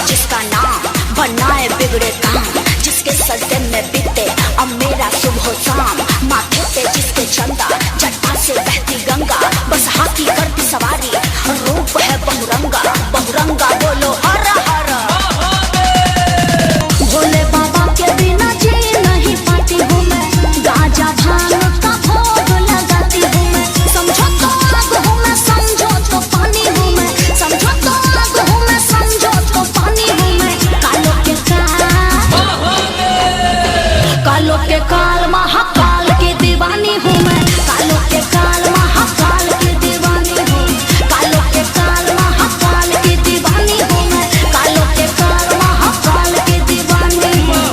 जिसका नाम बनाए बिगड़े काम, जिसके सजदे में बीते अब मेरा सुबह शाम, माथे पे जिसके चंदा जटा से बहती गंगा, बस हाथी करती सवारी रूप है बहुरंगा, बहुरंगा बोलो हर हर। भोले बाबा के बिना जी नहीं पाती हूँ मैं, गाजा भांग का भोग लगाती हूँ मैं, समझो तो आग हूँ मैं, समझो तो पानी हूँ मैं, समझो तो आग हूँ मैं, समझो तो पानी हूँ मैं, कालों के काल महाकाल की दीवानी हूँ मैं, कालों के काल महाकाल की दीवानी हूँ, कालों के काल महाकाल की दीवानी हूँ मैं, कालों के काल महाकाल की दीवानी हूँ।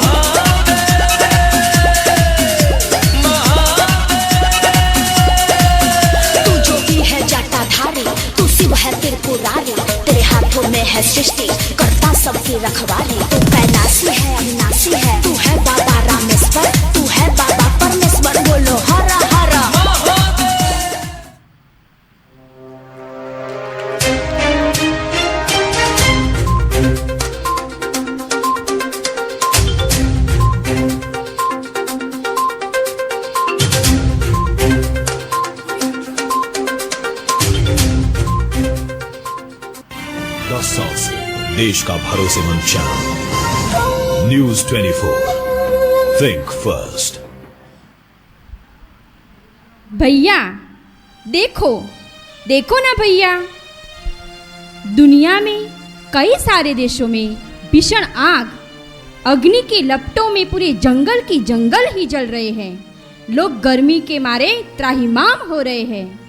तू जो भी है जटाधारी, तू शिव है त्रिपुरारी, तेरे हाथों में है सृष्टि करता सबकी रखवाली, तू कैलाशी है अविनाशी है, तू है बाबा रामेश्वर, तू है बाबा परमेश्वर, बोलो हर हर। साल से देश का भरोसेमंद चैनल न्यूज़ 24, थिंक फर्स्ट। भैया देखो देखो ना भैया, दुनिया में कई सारे देशों में भीषण आग, अग्नि की लपटों में पूरे जंगल की जंगल ही जल रहे हैं, लोग गर्मी के मारे त्राहिमाम हो रहे हैं।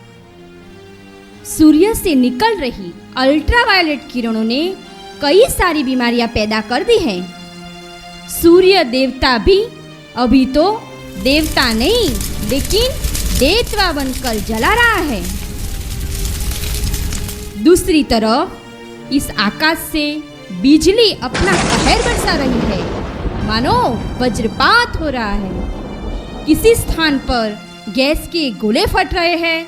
सूर्य से निकल रही अल्ट्रावायलेट किरणों ने कई सारी बीमारियां पैदा कर दी हैं। सूर्य देवता भी अभी तो देवता नहीं लेकिन देवता बनकर जला रहा है। दूसरी तरफ इस आकाश से बिजली अपना कहर बरसा रही है, मानो वज्रपात हो रहा है। किसी स्थान पर गैस के गोले फट रहे हैं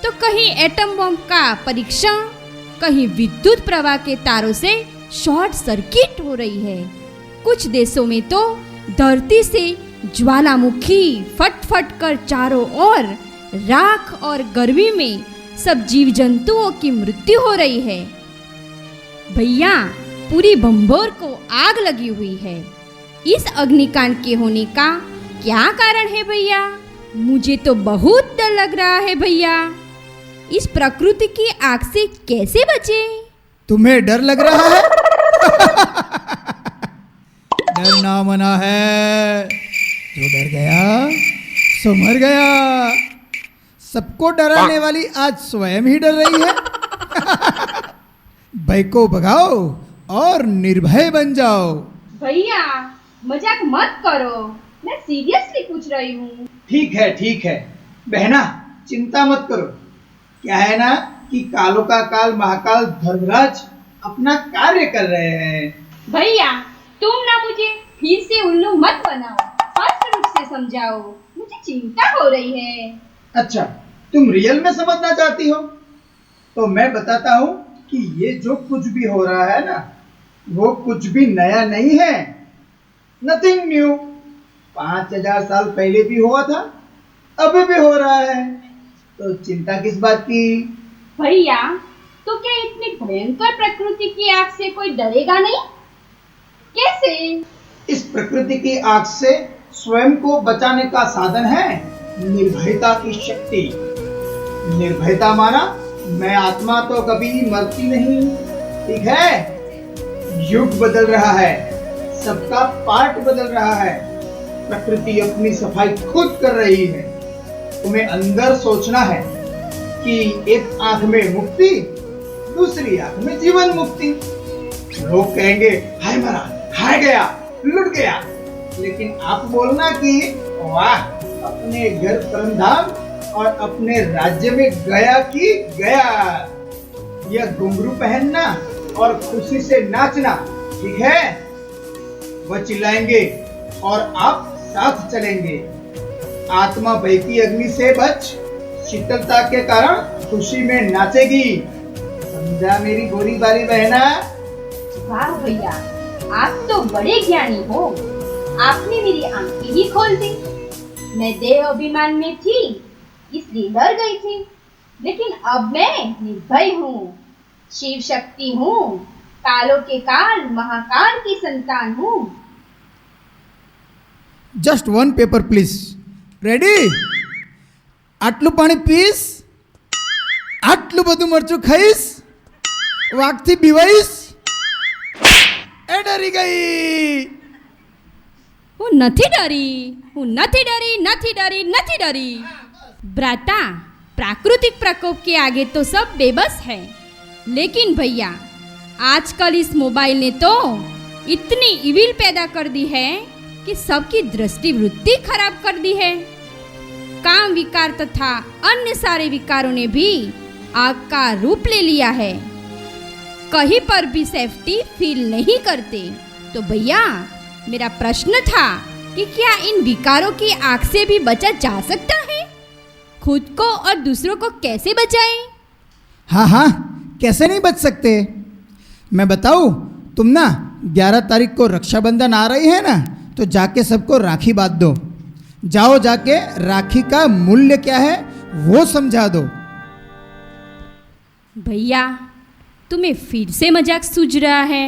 तो कहीं एटम बम का परीक्षण, कहीं विद्युत प्रवाह के तारों से शॉर्ट सर्किट हो रही है। कुछ देशों में तो धरती से ज्वालामुखी फट फट कर चारों ओर राख और गर्मी में सब जीव जंतुओं की मृत्यु हो रही है। भैया पूरी बंबोर को आग लगी हुई है। इस अग्निकांड के होने का क्या कारण है भैया? मुझे तो बहुत डर लग रहा है भैया। इस प्रकृति की आग से कैसे बचे? तुम्हें डर लग रहा है? डरना मना है, जो डर गया सो मर गया। सबको डराने वाली आज स्वयं ही डर रही है। भय को भगाओ और निर्भय बन जाओ। भैया मजाक मत करो, मैं सीरियसली पूछ रही हूँ। ठीक है बहना, चिंता मत करो। क्या है ना कि कालों का काल महाकाल धर्मराज अपना कार्य कर रहे हैं। भैया तुम ना मुझे फिर से उल्लू मत बनाओ, स्पष्ट रूप से समझाओ, मुझे चिंता हो रही है। अच्छा, तुम रियल में समझना चाहती हो तो मैं बताता हूँ कि ये जो कुछ भी हो रहा है ना, वो कुछ भी नया नहीं है। Nothing new. 5000 साल पहले भी हुआ था, अभी भी हो रहा है, तो चिंता किस बात की? भैया तो क्या इतनी भयंकर प्रकृति की आग से कोई डरेगा नहीं? कैसे? इस प्रकृति की आग से स्वयं को बचाने का साधन है निर्भयता की शक्ति। निर्भयता माना मैं आत्मा तो कभी मरती नहीं, ठीक है? युग बदल रहा है, सबका पार्ट बदल रहा है, प्रकृति अपनी सफाई खुद कर रही है। तुम्हें अंदर सोचना है कि एक आंख में मुक्ति, दूसरी आंख में जीवन मुक्ति। लोग कहेंगे हाय मरा, हाय गया, लुट गया, लेकिन आप बोलना कि वाह, अपने घर परमधाम और अपने राज्य में गया कि गया। यह घुंघरू पहनना और खुशी से नाचना, ठीक है? वह चिल्लाएंगे और आप साथ चलेंगे। आत्मा भय की अग्नि से बच शीतलता के कारण खुशी में नाचेगी। समझा मेरी गोरी बारी बहना? वाह भैया, आप तो बड़े ज्ञानी हो। आपने मेरी आंखें ही खोल दी। मैं देह अभिमान में थी, इसलिए डर गई थी, लेकिन अब मैं निर्भय हूँ, शिव शक्ति हूँ, कालों के काल महाकाल की संतान हूँ। Just one paper please. Ready? આટલું પાણી પીશ, આટલું બધું મરચું ખાઈશ, વાઘથી બીવાઈશ. એ ડરી ગઈ. હું નથી ડરી, હું નથી डरी, નથી डरी, નથી डरी। भ्राता, प्राकृतिक प्रकोप के आगे तो सब बेबस है, लेकिन भैया आजकल इस मोबाइल ने तो इतनी इविल पैदा कर दी है कि सबकी दृष्टि वृत्ति खराब कर दी है। काम विकार तथा अन्य सारे विकारों ने भी आग का रूप ले लिया है। कहीं पर भी सेफ्टी फील नहीं करते। तो भैया मेरा प्रश्न था कि क्या इन विकारों की आग से भी बचा जा सकता है? खुद को और दूसरों को कैसे बचाएं? हाँ हाँ, कैसे नहीं बच सकते। मैं बताऊँ, तुम ना 11 तारीख को रक्षाबंधन आ रही है ना, तो जाके सबको राखी बांध दो। जाओ, जाके राखी का मूल्य क्या है वो समझा दो। भैया तुम्हें फिर से मजाक सूझ रहा है।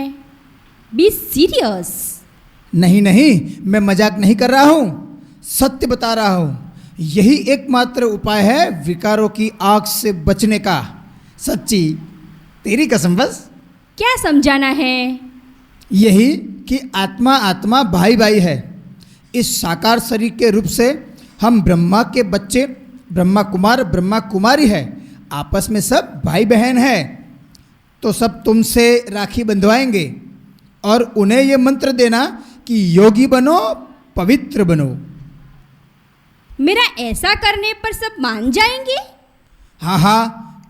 Be serious. नहीं नहीं, मैं मजाक नहीं कर रहा हूँ, सत्य बता रहा हूँ। यही एकमात्र उपाय है विकारों की आग से बचने का। सच्ची, तेरी कसम। बस क्या समझाना है? यही कि आत्मा आत्मा भाई भाई है। इस साकार शरीर के रूप से हम ब्रह्मा के बच्चे, ब्रह्मा कुमार ब्रह्मा कुमारी है, आपस में सब भाई बहन है। तो सब तुमसे राखी बंधवाएंगे और उन्हें ये मंत्र देना कि योगी बनो, पवित्र बनो। मेरा ऐसा करने पर सब मान जाएंगे? हाँ हाँ,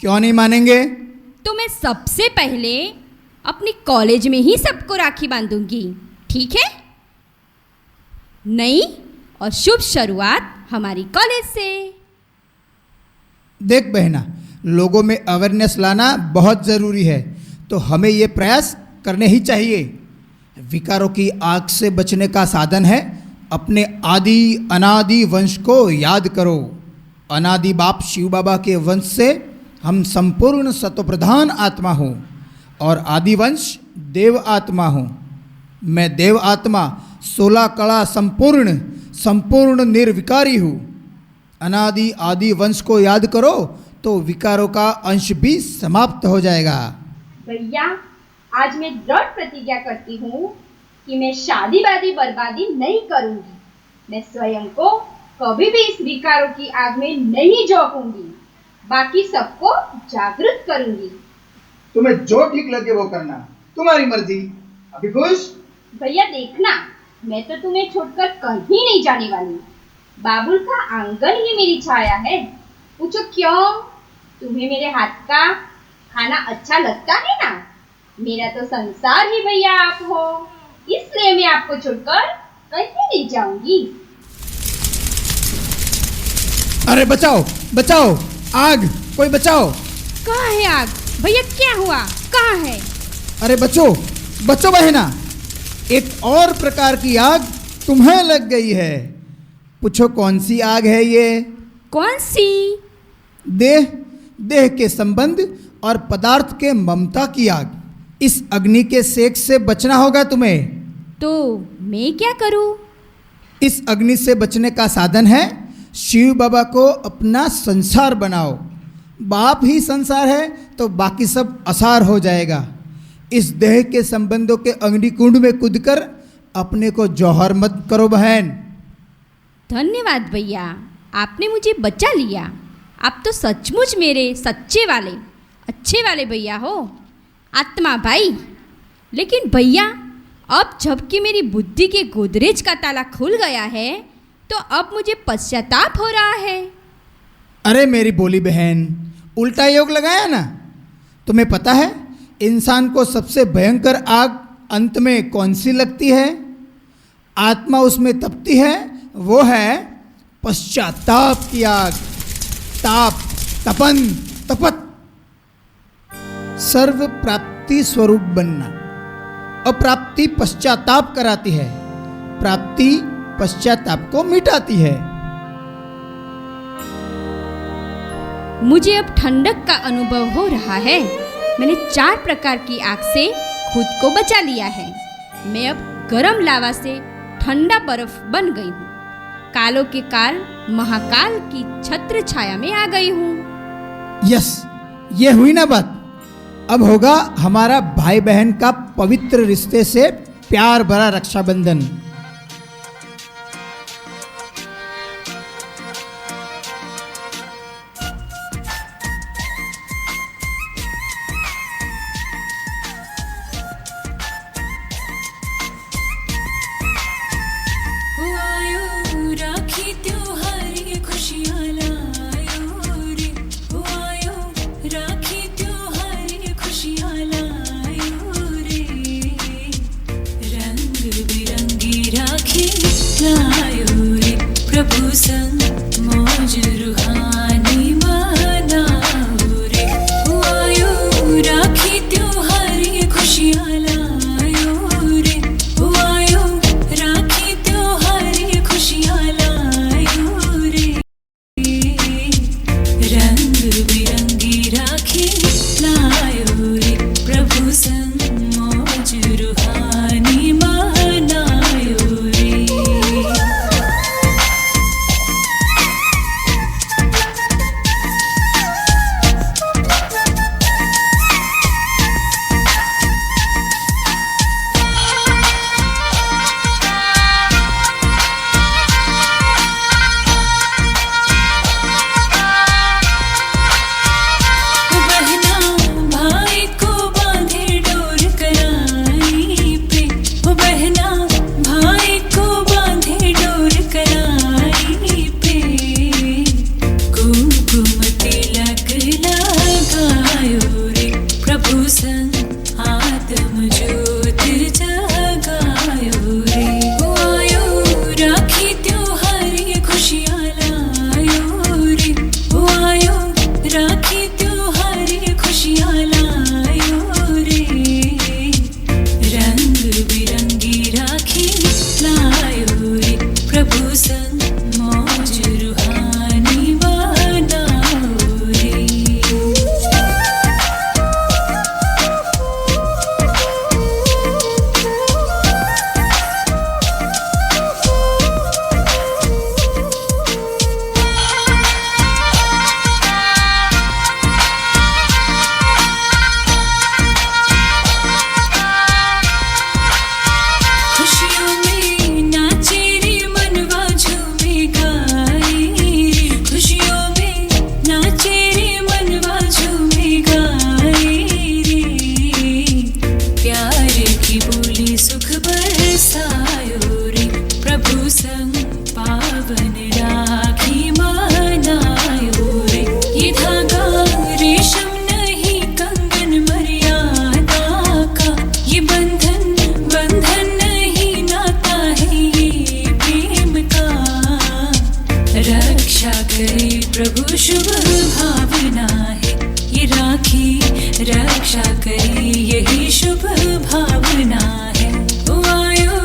क्यों नहीं मानेंगे। तो मैं सबसे पहले अपनी कॉलेज में ही सबको राखी बांधूंगी, ठीक है? नई और शुभ शुरुआत हमारी कॉलेज से। देख बहना, लोगों में अवेयरनेस लाना बहुत ज़रूरी है, तो हमें ये प्रयास करने ही चाहिए। विकारों की आग से बचने का साधन है अपने आदि अनादि वंश को याद करो। अनादि बाप शिव बाबा के वंश से हम संपूर्ण सत्वप्रधान आत्मा हूँ और आदि वंश देव आत्मा हूँ। मैं देव आत्मा 16 कला संपूर्ण संपूर्ण निर्विकारी हूँ। अनादि आदि वंश को याद करो तो विकारों का अंश भी समाप्त हो जाएगा। भैया आज मैं दृढ़ प्रतिज्ञा करती हूँ कि मैं शादी वादी बर्बादी नहीं करूंगी। मैं स्वयं को कभी भी इस विकारों की आग में नहीं झोंकूंगी, बाकी सबको जागृत करूंगी। तुम्हें जो ठीक लगे वो करना, तुम्हारी मर्जी। अभी खुश? भैया देखना, मैं तो तुम्हें छोड़कर कहीं नहीं जाने वाली। बाबुल का आंगन ही मेरी छाया है। पूछो क्यों? तुम्हें मेरे हाथ का खाना अच्छा लगता है ना? मेरा तो संसार ही भैया आप हो, इसलिए मैं आपको छोड़कर कहीं नहीं जाऊंगी। अरे बचाओ बचाओ, आग, कोई बचाओ। कहाँ है आग? भैया क्या हुआ? कहाँ है? अरे बचो बचो बहना, एक और प्रकार की आग तुम्हें लग गई है। पूछो कौन सी आग है ये? कौन सी? देह, देह के संबंध और पदार्थ के ममता की आग। इस अग्नि के सेक से बचना होगा तुम्हें। तो मैं क्या करूं? इस अग्नि से बचने का साधन है शिव बाबा को अपना संसार बनाओ। बाप ही संसार है तो बाकी सब असार हो जाएगा। इस देह के संबंधों के अग्निकुंड में कूदकर अपने को जौहर मत करो बहन। धन्यवाद भैया, आपने मुझे बचा लिया। आप तो सचमुच मेरे सच्चे वाले अच्छे वाले भैया हो, आत्मा भाई। लेकिन भैया अब जबकि मेरी बुद्धि के गोदरेज का ताला खुल गया है, तो अब मुझे पश्चाताप हो रहा है। अरे मेरी बोली बहन, उल्टा योग लगाया ना। तुम्हें पता है इंसान को सबसे भयंकर आग अंत में कौन सी लगती है? आत्मा उसमें तपती है, वो है पश्चाताप की आग। ताप, तपन, तपत, सर्व प्राप्ति स्वरूप बनना। अप्राप्ति पश्चाताप कराती है, प्राप्ति पश्चाताप को मिटाती है। मुझे अब ठंडक का अनुभव हो रहा है। मैंने 4 प्रकार की आग से खुद को बचा लिया है। मैं अब गर्म लावा से ठंडा बर्फ बन गई हूँ। कालों के काल महाकाल की छत्र छाया में आ गई हूँ। यस, ये हुई ना बात। अब होगा हमारा भाई बहन का पवित्र रिश्ते से प्यार भरा रक्षाबंधन। प्रभु संग मौज रूहानी मनाओ रे, आयो राखी त्योहार ये खुशियाँ लायो रे, आयो राखी त्योहार ये खुशियाँ लायो रे, रंग बिरंगी राखी लायो रे, प्रभु संग मौज रूहानी मनायो रे। प्रभु शुभ भावना है ये राखी, रक्षा करे यही शुभ भावना है। ओ आयो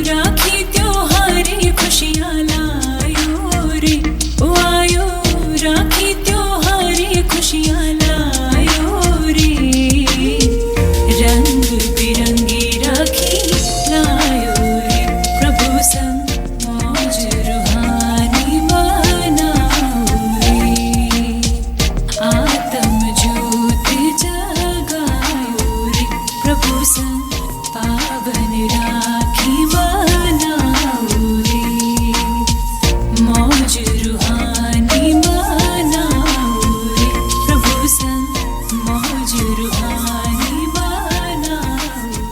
राखी त्योहार ये खुशियाँ लायो रे, ओ आयो राखी त्योहार ये खुशियाँ लायो रे, रंग बिरंगी राखी लायो रे, प्रभु संग मौज रूहानी मनाओ रे, आत्म ज्योत जगायो रे, प्रभु संग पावन राखी मनाओ रे, मौज रूहानी मनाओ रे, प्रभु संग मौज रूहानी मनाओ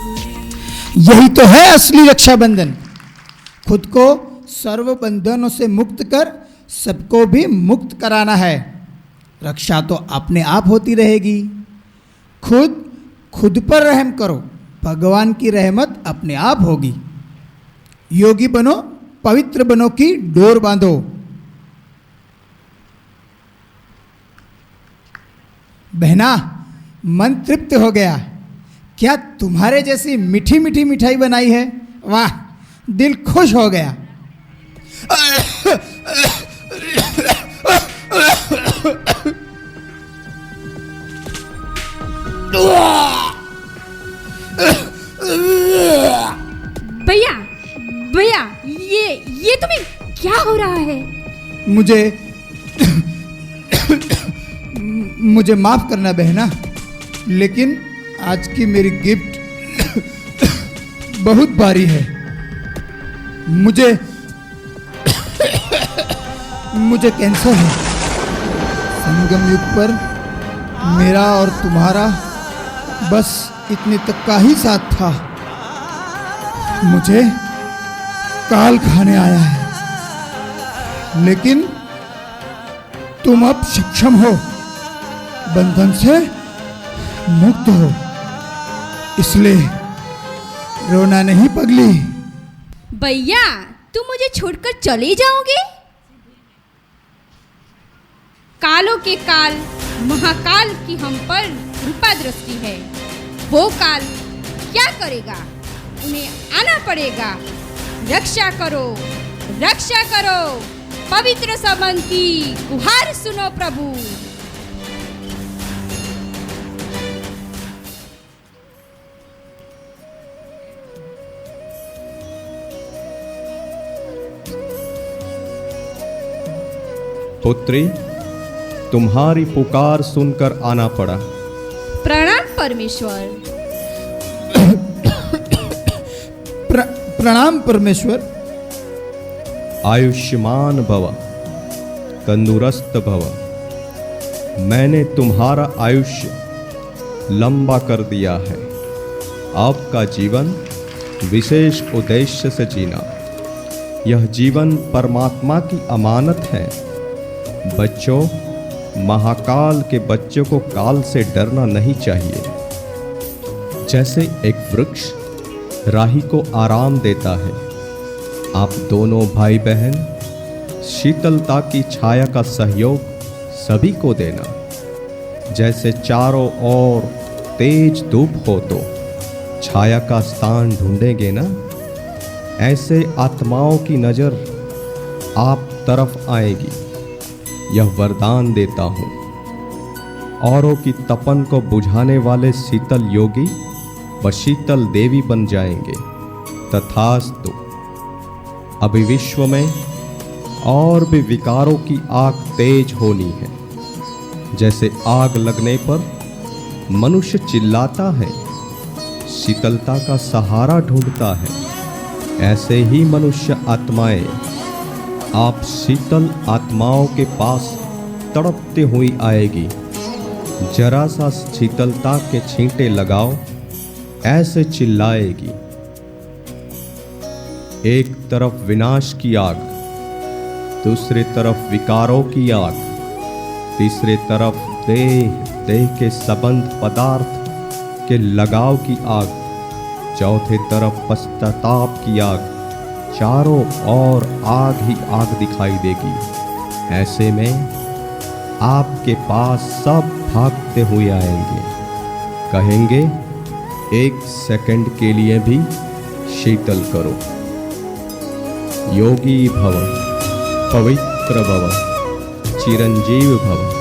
रे। यही तो है असली रक्षाबंधन। खुद को सर्व बंधनों से मुक्त कर सबको भी मुक्त कराना है। रक्षा तो अपने आप होती रहेगी। खुद पर रहम करो, भगवान की रहमत अपने आप होगी। योगी बनो, पवित्र बनो की डोर बांधो। बहना, मन तृप्त हो गया। क्या तुम्हारे जैसी मीठी मीठी मिठाई बनाई है? वाह, दिल खुश हो गया। भैया भैया, ये तुम्हें क्या हो रहा है? मुझे माफ करना बहना, लेकिन आज की मेरी गिफ्ट बहुत भारी है। मुझे कैंसर है। संगम युग पर मेरा और तुम्हारा बस इतने तक का ही साथ था। मुझे काल खाने आया है, लेकिन तुम अब सक्षम हो, बंधन से मुक्त हो, इसलिए रोना नहीं पगली। भैया, तुम मुझे छोड़कर चले जाओगे? कालों के काल महाकाल की हम पर कृपा दृष्टि है। वो काल क्या करेगा? उन्हें आना पड़ेगा। रक्षा करो, रक्षा करो। पवित्र सबन की गुहार सुनो प्रभु। पुत्री, तुम्हारी पुकार सुनकर आना पड़ा। प्रणाम परमेश्वर। प्रणाम परमेश्वर। आयुष्मान भव, तंदुरुस्त भव। मैंने तुम्हारा आयुष्य लंबा कर दिया है। आपका जीवन विशेष उद्देश्य से जीना। यह जीवन परमात्मा की अमानत है। बच्चों, महाकाल के बच्चों को काल से डरना नहीं चाहिए। जैसे एक वृक्ष राही को आराम देता है, आप दोनों भाई बहन शीतलता की छाया का सहयोग सभी को देना। जैसे चारों ओर तेज धूप हो तो छाया का स्थान ढूंढेंगे ना, ऐसे आत्माओं की नजर आप तरफ आएगी। यह वरदान देता हूं। औरों की तपन को बुझाने वाले शीतल योगी व शीतल देवी बन जाएंगे। तथास्तु। अभी विश्व में और भी विकारों की आग तेज होनी है। जैसे आग लगने पर मनुष्य चिल्लाता है, शीतलता का सहारा ढूंढता है, ऐसे ही मनुष्य आत्माएं आप शीतल आत्माओं के पास तड़पते हुई आएगी। जरा सा शीतलता के छींटे लगाओ, ऐसे चिल्लाएगी। एक तरफ विनाश की आग, दूसरी तरफ विकारों की आग, तीसरी तरफ देह के संबंध पदार्थ के लगाव की आग, चौथे तरफ पश्चाताप की आग। चारों ओर आग ही आग दिखाई देगी। ऐसे में आपके पास सब भागते हुए आएंगे, कहेंगे एक सेकंड के लिए भी शीतल करो। योगी भव, पवित्र भव, चिरंजीव भव।